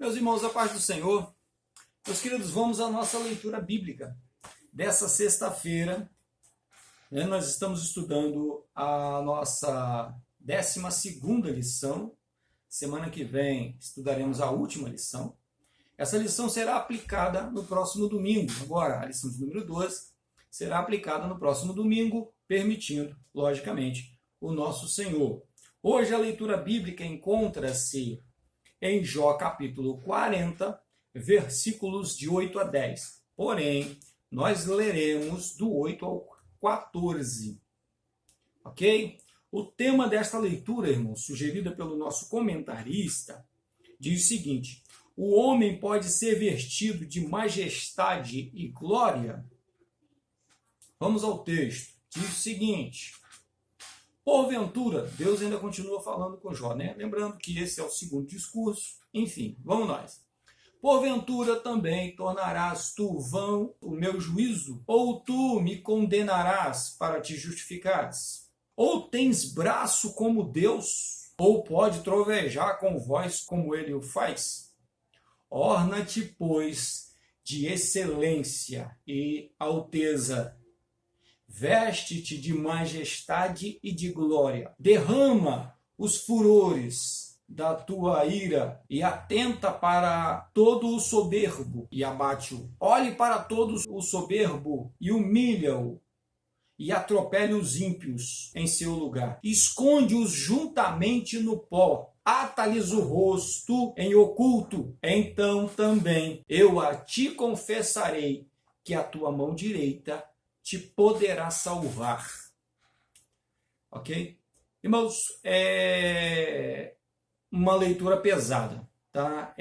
Meus irmãos, a paz do Senhor. Meus queridos, vamos à nossa leitura bíblica dessa sexta-feira. Nós estamos estudando a nossa 12ª lição. Semana que vem estudaremos a última lição. Essa lição será aplicada no próximo domingo. Agora, a lição de número 12 será aplicada no próximo domingo, permitindo, logicamente, o nosso Senhor. Hoje a leitura bíblica encontra-se em Jó capítulo 40, versículos de 8 a 10. Porém, nós leremos do 8 ao 14. Ok? O tema desta leitura, irmãos, sugerida pelo nosso comentarista, diz o seguinte: o homem pode ser vestido de majestade e glória? Vamos ao texto. Diz o seguinte: porventura, Deus ainda continua falando com Jó, né? Lembrando que esse é o segundo discurso. Enfim, vamos nós. Porventura também tornarás tu vão o meu juízo? Ou tu me condenarás para te justificares? Ou tens braço como Deus? Ou pode trovejar com voz como ele o faz? Orna-te, pois, de excelência e alteza. Veste-te de majestade e de glória. Derrama os furores da tua ira e atenta para todo o soberbo e abate-o. Olhe para todo o soberbo e humilha-o e atropele os ímpios em seu lugar. Esconde-os juntamente no pó. Ata-lhes o rosto em oculto. Então também eu a ti confessarei que a tua mão direita te poderá salvar. Ok? Irmãos, é uma leitura pesada. Tá?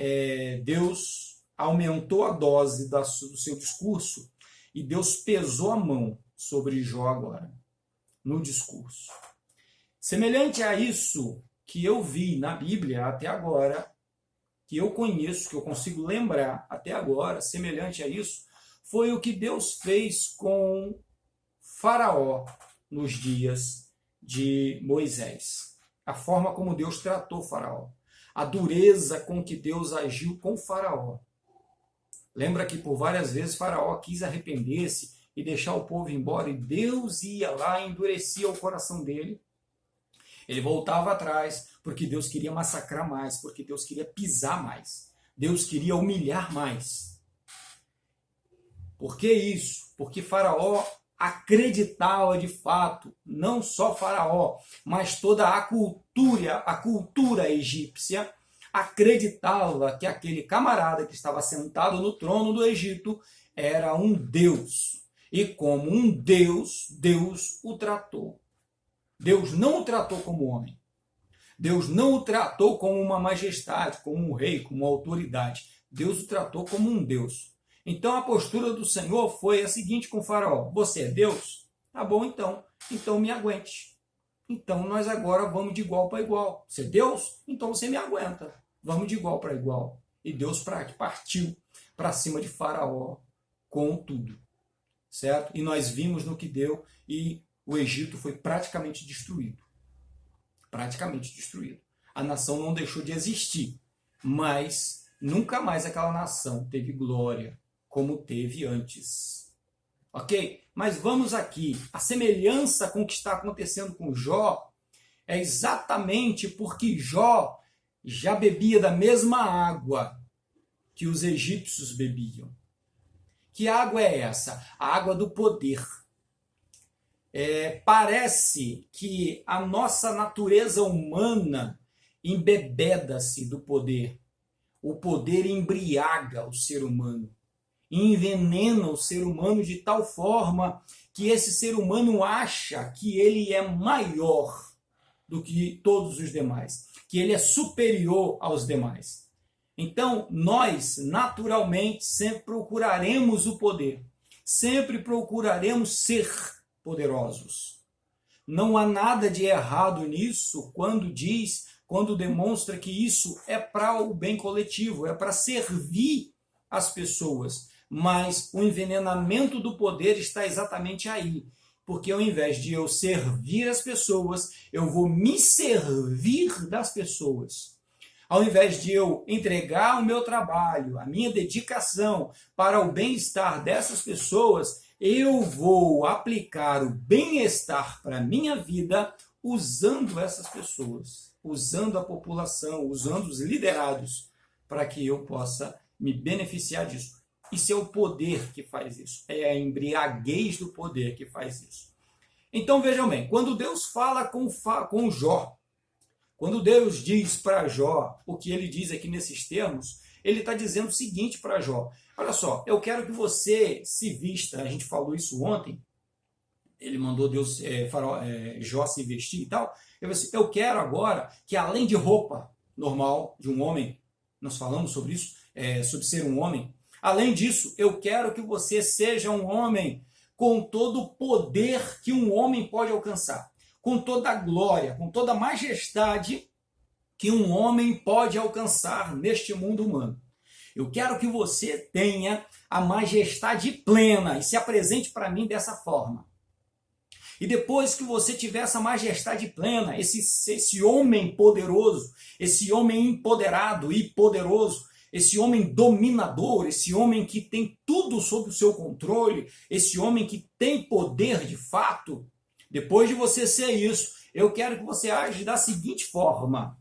Deus aumentou a dose do seu discurso e Deus pesou a mão sobre Jó agora, no discurso. Semelhante a isso que eu vi na Bíblia até agora, que eu conheço, que eu consigo lembrar até agora, semelhante a isso, foi o que Deus fez com Faraó nos dias de Moisés. A forma como Deus tratou Faraó. A dureza com que Deus agiu com Faraó. Lembra que por várias vezes Faraó quis arrepender-se e deixar o povo embora, e Deus ia lá e endurecia o coração dele. Ele voltava atrás, porque Deus queria massacrar mais, porque Deus queria pisar mais. Deus queria humilhar mais. Por que isso? Porque Faraó acreditava de fato, não só Faraó, mas toda a cultura egípcia acreditava que aquele camarada que estava sentado no trono do Egito era um Deus. E como um Deus, Deus o tratou. Deus não o tratou como homem. Deus não o tratou como uma majestade, como um rei, como uma autoridade. Deus o tratou como um Deus. Então a postura do Senhor foi a seguinte com Faraó: você é Deus? Tá bom, então me aguente. Então nós agora vamos de igual para igual. Você é Deus? Então você me aguenta. Vamos de igual para igual. E Deus partiu para cima de Faraó com tudo. Certo? E nós vimos no que deu, e o Egito foi praticamente destruído. Praticamente destruído. A nação não deixou de existir, mas nunca mais aquela nação teve glória como teve antes. Ok? Mas vamos aqui. A semelhança com o que está acontecendo com Jó é exatamente porque Jó já bebia da mesma água que os egípcios bebiam. Que água é essa? A água do poder. Parece que a nossa natureza humana embebeda-se do poder. O poder embriaga o ser humano. Envenena o ser humano de tal forma que esse ser humano acha que ele é maior do que todos os demais, que ele é superior aos demais. Então, nós, naturalmente, sempre procuraremos o poder, sempre procuraremos ser poderosos. Não há nada de errado nisso quando demonstra que isso é para o bem coletivo, é para servir as pessoas. Mas o envenenamento do poder está exatamente aí. Porque ao invés de eu servir as pessoas, eu vou me servir das pessoas. Ao invés de eu entregar o meu trabalho, a minha dedicação para o bem-estar dessas pessoas, eu vou aplicar o bem-estar para a minha vida usando essas pessoas, usando a população, usando os liderados, para que eu possa me beneficiar disso. Isso é o poder que faz isso, é a embriaguez do poder que faz isso. Então vejam bem, quando Deus fala com Jó, quando Deus diz para Jó o que ele diz aqui nesses termos, ele está dizendo o seguinte para Jó: olha só, eu quero que você se vista, a gente falou isso ontem, ele mandou Jó se vestir e tal, eu quero agora que além de roupa normal de um homem, nós falamos sobre isso, sobre ser um homem, além disso, eu quero que você seja um homem com todo o poder que um homem pode alcançar, com toda a glória, com toda a majestade que um homem pode alcançar neste mundo humano. Eu quero que você tenha a majestade plena e se apresente para mim dessa forma. E depois que você tiver essa majestade plena, esse homem poderoso, esse homem empoderado e poderoso, esse homem dominador, esse homem que tem tudo sob o seu controle, esse homem que tem poder de fato, depois de você ser isso, eu quero que você age da seguinte forma,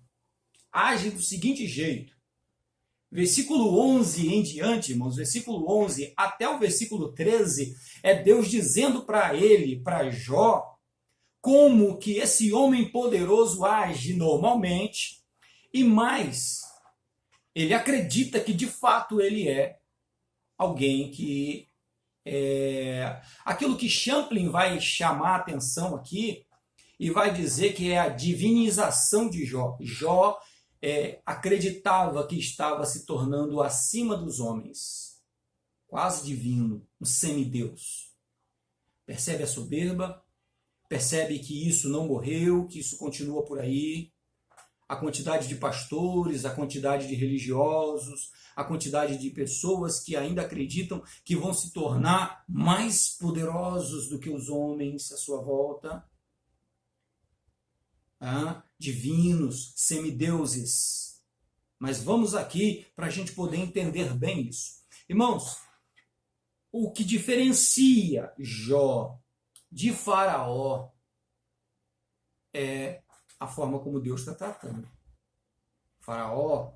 age do seguinte jeito. Versículo 11 em diante, irmãos, versículo 11 até o versículo 13, é Deus dizendo para ele, para Jó, como que esse homem poderoso age normalmente, e mais, ele acredita que de fato ele é alguém que aquilo que Champlin vai chamar a atenção aqui e vai dizer que é a divinização de Jó. Jó acreditava que estava se tornando acima dos homens, quase divino, um semideus. Percebe a soberba? Percebe que isso não morreu, que isso continua por aí? A quantidade de pastores, a quantidade de religiosos, a quantidade de pessoas que ainda acreditam que vão se tornar mais poderosos do que os homens à sua volta. Divinos, semideuses. Mas vamos aqui para a gente poder entender bem isso. Irmãos, o que diferencia Jó de Faraó é a forma como Deus está tratando. Faraó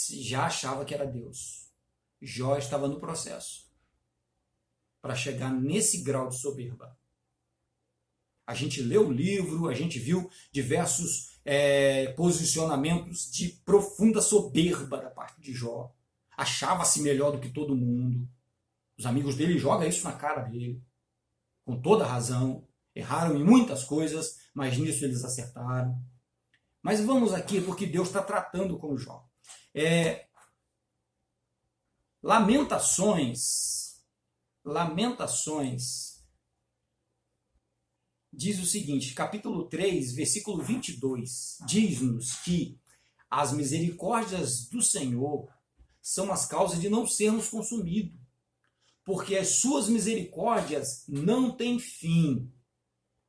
já achava que era Deus. Jó estava no processo para chegar nesse grau de soberba. A gente leu o livro, a gente viu diversos posicionamentos de profunda soberba da parte de Jó. Achava-se melhor do que todo mundo. Os amigos dele jogam isso na cara dele. Com toda razão. Erraram em muitas coisas, mas nisso eles acertaram. Mas vamos aqui porque Deus está tratando com Jó. Lamentações diz o seguinte, capítulo 3, versículo 22, diz-nos que as misericórdias do Senhor são as causas de não sermos consumidos, porque as suas misericórdias não têm fim.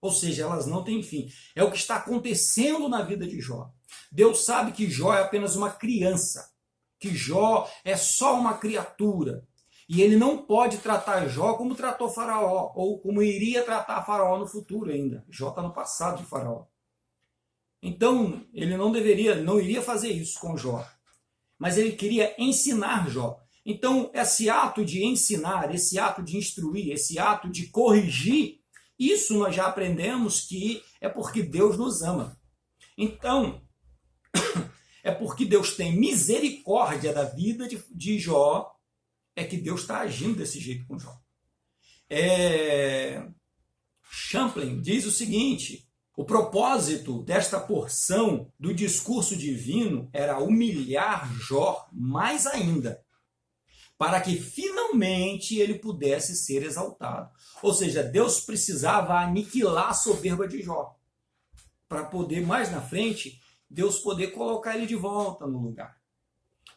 Ou seja, elas não têm fim. É o que está acontecendo na vida de Jó. Deus sabe que Jó é apenas uma criança, que Jó é só uma criatura. E ele não pode tratar Jó como tratou Faraó, ou como iria tratar Faraó no futuro ainda. Jó está no passado de Faraó. Então, ele não iria fazer isso com Jó. Mas ele queria ensinar Jó. Então, esse ato de ensinar, esse ato de instruir, esse ato de corrigir, isso nós já aprendemos que é porque Deus nos ama. Então, é porque Deus tem misericórdia da vida de Jó, é que Deus está agindo desse jeito com Jó. Champlin diz o seguinte, o propósito desta porção do discurso divino era humilhar Jó mais ainda, para que finalmente ele pudesse ser exaltado. Ou seja, Deus precisava aniquilar a soberba de Jó, para poder, mais na frente, Deus poder colocar ele de volta no lugar.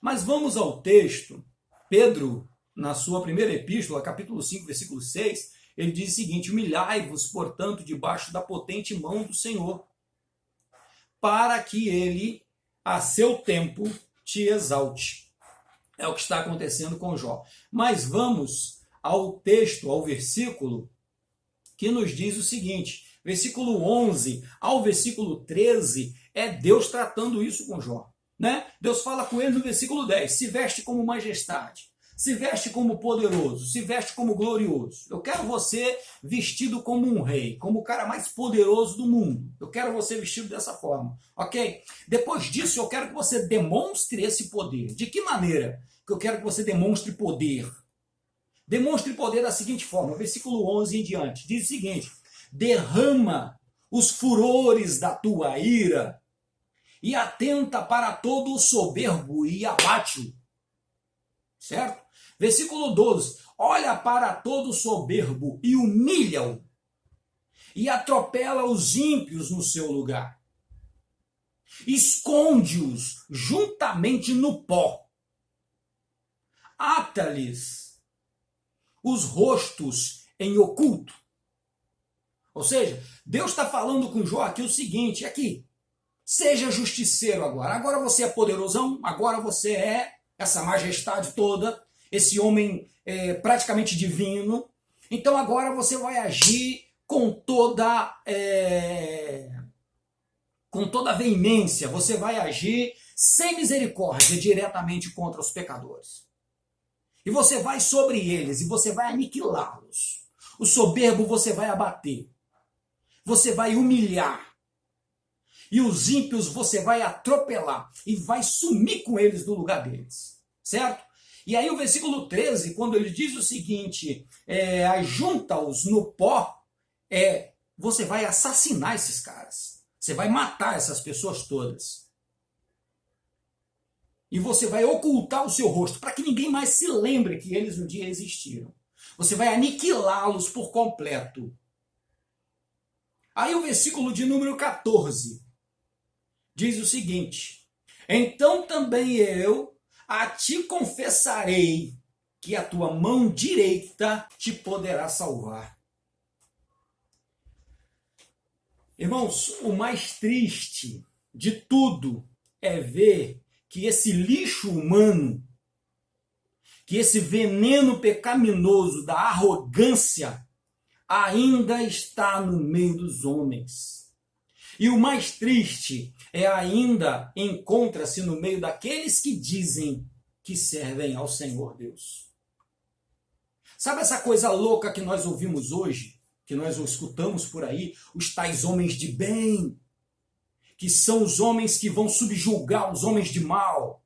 Mas vamos ao texto. Pedro, na sua primeira epístola, capítulo 5, versículo 6, ele diz o seguinte, humilhai-vos, portanto, debaixo da potente mão do Senhor, para que ele, a seu tempo, te exalte. É o que está acontecendo com Jó. Mas vamos ao texto, ao versículo, que nos diz o seguinte, versículo 11 ao versículo 13, é Deus tratando isso com Jó. Né? Deus fala com ele no versículo 10, se veste como majestade, se veste como poderoso, se veste como glorioso. Eu quero você vestido como um rei, como o cara mais poderoso do mundo. Eu quero você vestido dessa forma, ok? Depois disso, eu quero que você demonstre esse poder. De que maneira que eu quero que você demonstre poder? Demonstre poder da seguinte forma, versículo 11 em diante, diz o seguinte, derrama os furores da tua ira, e atenta para todo o soberbo e abate-o. Certo? Versículo 12. Olha para todo o soberbo e humilha-o. E atropela os ímpios no seu lugar. Esconde-os juntamente no pó. Ata-lhes os rostos em oculto. Ou seja, Deus está falando com Jó aqui o seguinte, aqui, seja justiceiro agora. Agora você é poderosão, agora você é essa majestade toda, esse homem praticamente divino. Então agora você vai agir com toda veemência, você vai agir sem misericórdia diretamente contra os pecadores. E você vai sobre eles e você vai aniquilá-los. O soberbo você vai abater, você vai humilhar. E os ímpios você vai atropelar e vai sumir com eles do lugar deles. Certo? E aí o versículo 13, quando ele diz o seguinte, ajunta-os no pó, você vai assassinar esses caras. Você vai matar essas pessoas todas. E você vai ocultar o seu rosto para que ninguém mais se lembre que eles um dia existiram. Você vai aniquilá-los por completo. Aí o versículo de número 14 diz o seguinte, então também eu a ti confessarei que a tua mão direita te poderá salvar. Irmãos, o mais triste de tudo é ver que esse lixo humano, que esse veneno pecaminoso da arrogância ainda está no meio dos homens. E o mais triste ainda encontra-se no meio daqueles que dizem que servem ao Senhor Deus. Sabe essa coisa louca que nós ouvimos hoje, que nós escutamos por aí, os tais homens de bem, que são os homens que vão subjugar os homens de mal,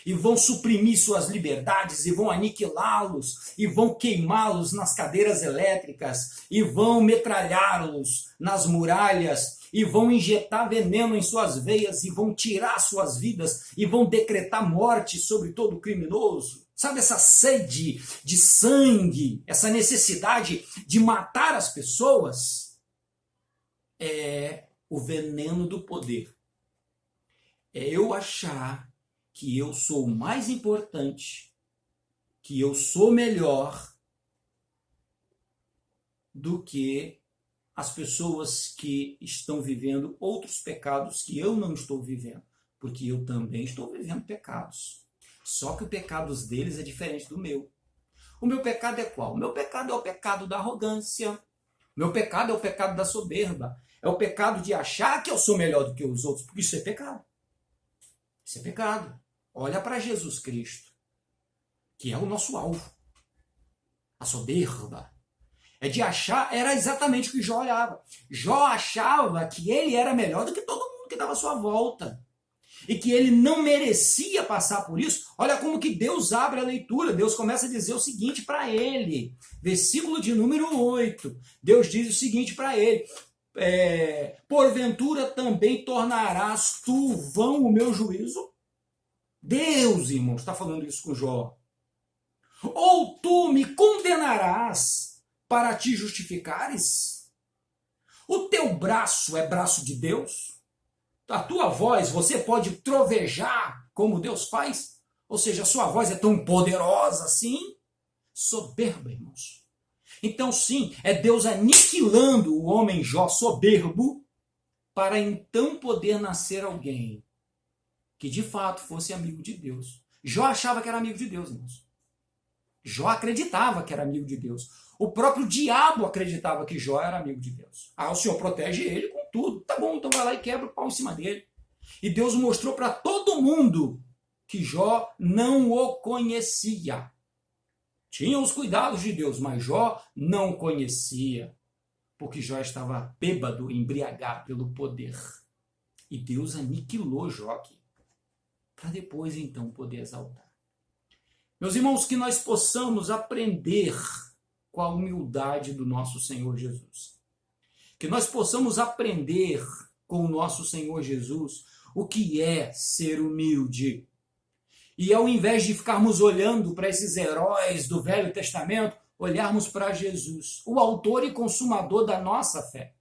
e vão suprimir suas liberdades, e vão aniquilá-los, e vão queimá-los nas cadeiras elétricas, e vão metralhá-los nas muralhas, e vão injetar veneno em suas veias, e vão tirar suas vidas, e vão decretar morte sobre todo criminoso. Sabe essa sede de sangue, essa necessidade de matar as pessoas? É o veneno do poder. É eu achar que eu sou mais importante, que eu sou melhor do que as pessoas que estão vivendo outros pecados que eu não estou vivendo, porque eu também estou vivendo pecados. Só que o pecado deles é diferente do meu. O meu pecado é qual? O meu pecado é o pecado da arrogância. O meu pecado é o pecado da soberba. É o pecado de achar que eu sou melhor do que os outros, porque isso é pecado. Isso é pecado. Olha para Jesus Cristo, que é o nosso alvo. A soberba. É de achar, era exatamente o que Jó olhava. Jó achava que ele era melhor do que todo mundo que estava à sua volta. E que ele não merecia passar por isso. Olha como que Deus abre a leitura. Deus começa a dizer o seguinte para ele. Versículo de número 8. Deus diz o seguinte para ele. Porventura também tornarás tu vão o meu juízo? Deus, irmão, está falando isso com Jó. Ou tu me condenarás para te justificares? O teu braço é braço de Deus? A tua voz, você pode trovejar como Deus faz? Ou seja, a sua voz é tão poderosa assim? Soberba, irmãos. Então sim, é Deus aniquilando o homem Jó soberbo para então poder nascer alguém que de fato fosse amigo de Deus. Jó achava que era amigo de Deus, irmãos. Jó acreditava que era amigo de Deus. O próprio diabo acreditava que Jó era amigo de Deus. Ah, o Senhor protege ele com tudo. Tá bom, então vai lá e quebra o pau em cima dele. E Deus mostrou para todo mundo que Jó não o conhecia. Tinha os cuidados de Deus, mas Jó não conhecia. Porque Jó estava bêbado, embriagado pelo poder. E Deus aniquilou Jó aqui. Para depois, então, poder exaltar. Meus irmãos, que nós possamos aprender com a humildade do nosso Senhor Jesus. Que nós possamos aprender com o nosso Senhor Jesus o que é ser humilde. E ao invés de ficarmos olhando para esses heróis do Velho Testamento, olharmos para Jesus, o autor e consumador da nossa fé,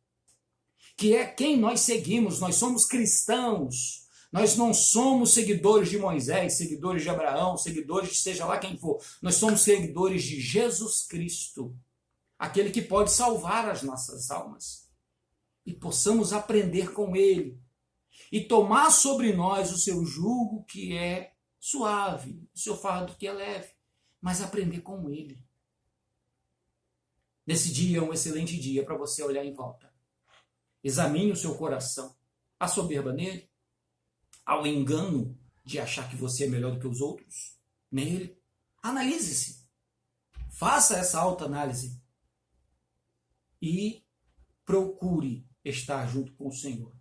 que é quem nós seguimos. Nós somos cristãos, nós não somos seguidores de Moisés, seguidores de Abraão, seguidores de seja lá quem for, nós somos seguidores de Jesus Cristo, aquele que pode salvar as nossas almas, e possamos aprender com ele, e tomar sobre nós o seu jugo que é suave, o seu fardo que é leve, mas aprender com ele. Nesse dia é um excelente dia para você olhar em volta. Examine o seu coração. Há soberba nele? Há o engano de achar que você é melhor do que os outros? Nele? Analise-se. Faça essa autoanálise. E procure estar junto com o Senhor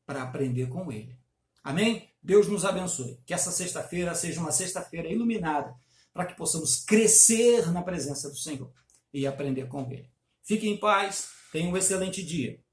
para aprender com ele. Amém? Deus nos abençoe. Que essa sexta-feira seja uma sexta-feira iluminada para que possamos crescer na presença do Senhor e aprender com ele. Fique em paz. Tenha um excelente dia.